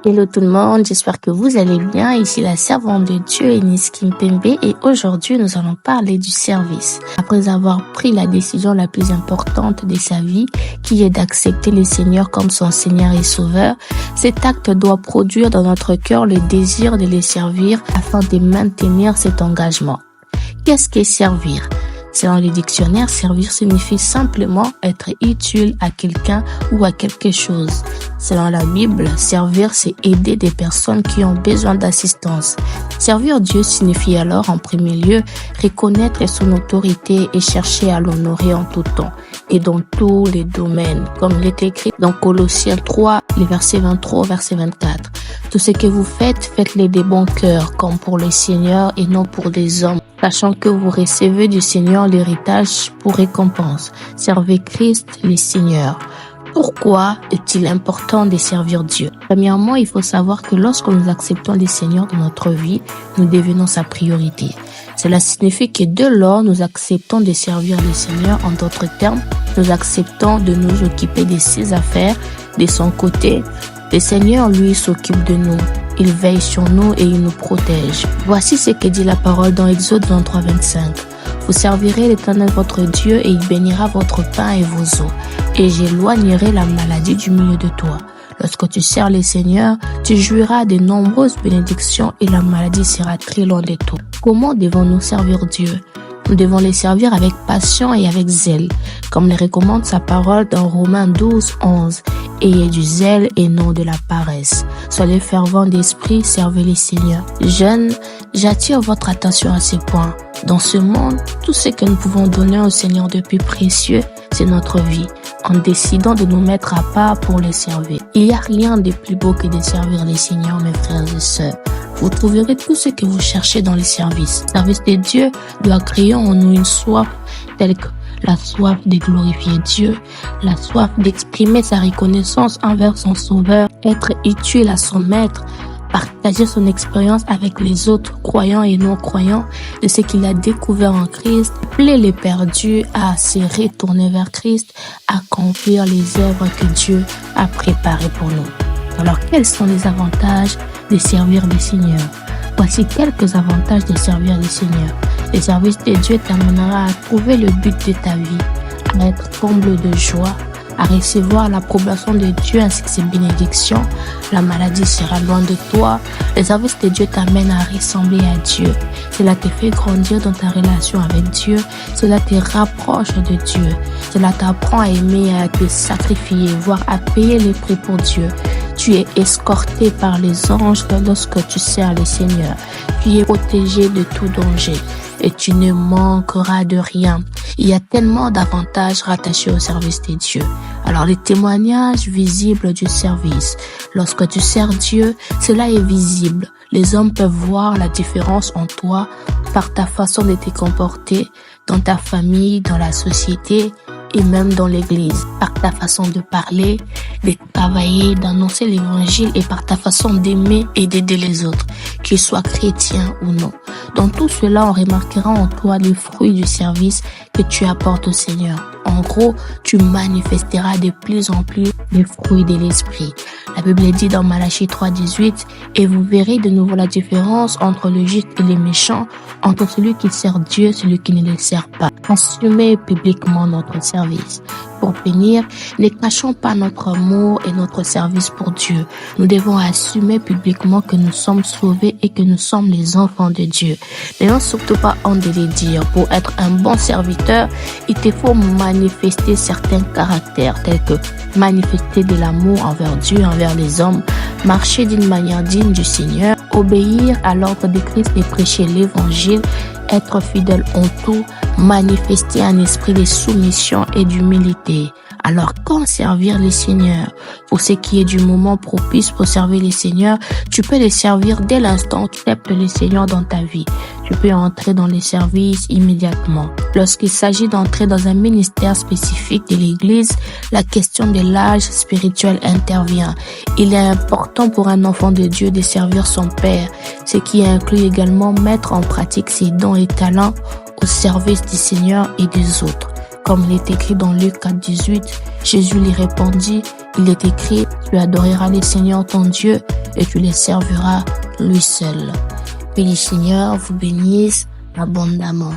Hello tout le monde, j'espère que vous allez bien. Ici la servante de Dieu, Eunice Kimpembe, et aujourd'hui nous allons parler du service. Après avoir pris la décision la plus importante de sa vie, qui est d'accepter le Seigneur comme son Seigneur et Sauveur, cet acte doit produire dans notre cœur le désir de le servir afin de maintenir cet engagement. Qu'est-ce qu'est servir ? Selon le dictionnaire, servir signifie simplement être utile à quelqu'un ou à quelque chose. Selon la Bible, servir, c'est aider des personnes qui ont besoin d'assistance. Servir Dieu signifie alors, en premier lieu, reconnaître son autorité et chercher à l'honorer en tout temps et dans tous les domaines, comme il est écrit dans Colossiens 3, les versets 23 au verset 24. Tout ce que vous faites, faites-le de bon cœur, comme pour le Seigneur et non pour des hommes, sachant que vous recevez du Seigneur l'héritage pour récompense. Servez Christ, le Seigneur. Pourquoi est-il important de servir Dieu? Premièrement, il faut savoir que lorsque nous acceptons le Seigneur dans notre vie, nous devenons sa priorité. Cela signifie que dès lors, nous acceptons de servir le Seigneur. En d'autres termes, nous acceptons de nous occuper de ses affaires, de son côté. Le Seigneur, lui, s'occupe de nous. Il veille sur nous et il nous protège. Voici ce que dit la parole dans Exode 23, 25. Vous servirez l'Éternel votre Dieu et il bénira votre pain et vos eaux. Et j'éloignerai la maladie du milieu de toi. Lorsque tu sers le Seigneur, tu jouiras de nombreuses bénédictions et la maladie sera très loin de toi. Comment devons-nous servir Dieu? Nous devons les servir avec passion et avec zèle, comme le recommande sa parole dans Romains 12, 11. Ayez du zèle et non de la paresse. Soyez fervents d'esprit, servez les Seigneurs. Jeunes, j'attire votre attention à ces points. Dans ce monde, tout ce que nous pouvons donner au Seigneur de plus précieux, c'est notre vie, en décidant de nous mettre à part pour les servir. Il n'y a rien de plus beau que de servir les Seigneurs, mes frères et sœurs. Vous trouverez tout ce que vous cherchez dans les services. Le service de Dieu doit créer en nous une soif telle que la soif de glorifier Dieu, la soif d'exprimer sa reconnaissance envers son Sauveur, être utile à son Maître, partager son expérience avec les autres croyants et non-croyants de ce qu'il a découvert en Christ, appeler les perdus à se retourner vers Christ, accomplir les œuvres que Dieu a préparées pour nous. Alors, quels sont les avantages de servir le Seigneur? Voici quelques avantages de servir le Seigneur. Le service de Dieu t'amènera à trouver le but de ta vie, à être comble de joie, à recevoir l'approbation de Dieu ainsi que ses bénédictions. La maladie sera loin de toi. Le service de Dieu t'amène à ressembler à Dieu. Cela te fait grandir dans ta relation avec Dieu. Cela te rapproche de Dieu. Cela t'apprend à aimer et à te sacrifier, voire à payer les prix pour Dieu. Tu es escorté par les anges lorsque tu sers le Seigneur. Tu es protégé de tout danger et tu ne manqueras de rien. Il y a tellement d'avantages rattachés au service de Dieu. Alors, les témoignages visibles du service. Lorsque tu sers Dieu, cela est visible. Les hommes peuvent voir la différence en toi par ta façon de te comporter dans ta famille, dans la société et même dans l'église, par ta façon de parler, de travailler, d'annoncer l'évangile et par ta façon d'aimer et d'aider les autres, qu'ils soient chrétiens ou non. Dans tout cela, on remarquera en toi les fruits du service que tu apportes au Seigneur. En gros, tu manifesteras de plus en plus les fruits de l'esprit. La Bible dit dans Malachie 3,18, et vous verrez de nouveau la différence entre le juste et le méchant, entre celui qui sert Dieu et celui qui ne le sert pas. Assumez publiquement notre service. Pour finir, ne cachons pas notre amour et notre service pour Dieu. Nous devons assumer publiquement que nous sommes sauvés et que nous sommes les enfants de Dieu. N'ayons surtout pas honte de le dire. Pour être un bon serviteur, il te faut manifester certains caractères tels que manifester de l'amour envers Dieu, envers les hommes, marcher d'une manière digne du Seigneur, obéir à l'ordre de Christ et prêcher l'évangile, être fidèle en tout, manifester un esprit de soumission et d'humilité. Alors, quand servir les Seigneurs? Pour ce qui est du moment propice pour servir les Seigneurs, tu peux les servir dès l'instant où tu acceptes le Seigneur dans ta vie. Tu peux entrer dans les services immédiatement. Lorsqu'il s'agit d'entrer dans un ministère spécifique de l'Église, la question de l'âge spirituel intervient. Il est important pour un enfant de Dieu de servir son Père, ce qui inclut également mettre en pratique ses dons et talents au service du Seigneur et des autres. Comme il est écrit dans Luc 4,18, Jésus lui répondit, il est écrit, tu adoreras le Seigneur ton Dieu et tu le serviras lui seul. Que le Seigneur vous bénisse abondamment.